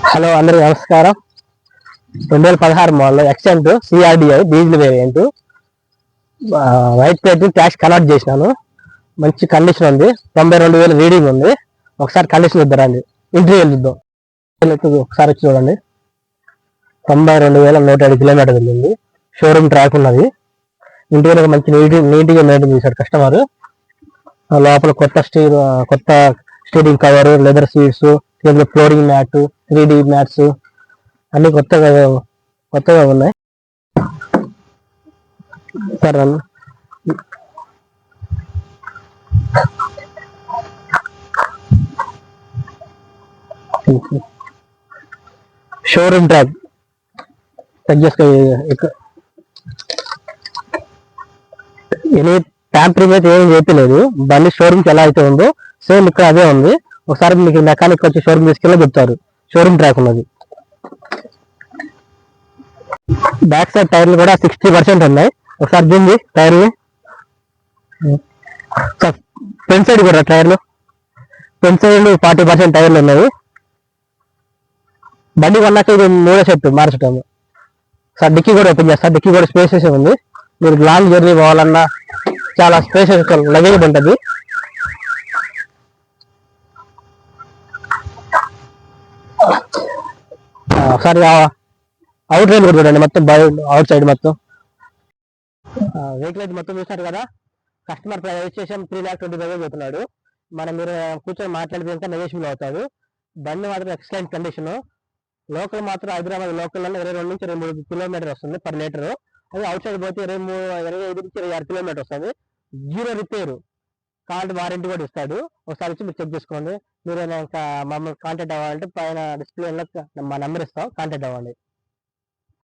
Hello అందరికీ నమస్కారం. 2016 model Xcent CRDI diesel variant white plate cash convert చేసినాను. మంచి కండిషన్ ఉంది. 92,000 రీడింగ్ ఉంది. ఒకసారి కండిషన్ ఇద్దరండి, ఇంటీరియర్ చూద్దాం. ఒకసారి వచ్చి చూడండి. 92,107 కిలోమీటర్ వెళ్ళింది. షోరూమ్ ట్రాక్ ఉన్నది. ఇంటీరియర్ మంచి నీట్గా మెయింటైన్ చేశాడు కస్టమర్. లోపల కొత్త steering cover, leather seats, flooring mat, 3D mats అన్ని కొత్తగా ఉన్నాయి. సరే షోరూమ్ ట్రాక్ చెక్ చేసుకో. ఎనీ ట్యాంపరింగ్ అయితే ఏమీ చెప్పలేదు. బండి షోరూమ్కి ఎలా అయితే ఉందో సేమ్ ఇక్కడ అదే ఉంది. ఒకసారి మీకు మెకానిక్ వచ్చి షోరూమ్ తీసుకెళ్ళి చెప్తారు. షోరూమ్ ట్రాక్ ఉన్నది. బ్యాక్ సైడ్ టైర్లు కూడా 60% ఉన్నాయి. ఒకసారి దింది టైర్ని. ఫ్రంట్ సైడ్ కూడా టైర్లు 40% టైర్లు ఉన్నాయి. బండి కొన్నాక ఇది 3వ సెట్ మార్చటం. సార్ డిక్కీ కూడా ఓపెన్ చేస్తారు. డిక్కీ కూడా స్పేసెస్ ఉంది. మీరు లాంగ్ జర్నీ పోవాలన్నా చాలా స్పేసెస్ లగేజ్ ఉంటుంది. ఒకసారి అవుట్ రైల్ కూడా చూడండి. మొత్తం అవుట్ సైడ్ మొత్తం వెహికల్ అయితే మొత్తం చూసారు కదా. కస్టమర్ రిజిస్ట్రేషన్ 3,20,000 చెప్తున్నాడు. మీరు కూర్చొని మాట్లాడితే నెగోషియబుల్ అవుతాడు. బండి మాత్రం ఎక్సలెంట్ కండిషన్. లోకల్ మాత్రం హైదరాబాద్ లోకల్ 22 నుంచి 23 కిలోమీటర్ వస్తుంది పర్ లీటర్. అది అవుట్ సైడ్ పోతే 25 నుంచి 26 కిలోమీటర్ వస్తుంది. 0 రిపేరు. కార్డు వారంటీ కూడా ఇస్తాడు. ఒకసారి వచ్చి మీరు చెక్ చేసుకోండి. మీరు ఇంకా మమ్మల్ని కాంటాక్ట్ అవ్వాలంటే పైన డిస్ప్లేలో మా నెంబర్ ఇస్తాం, కాంటాక్ట్ అవ్వండి.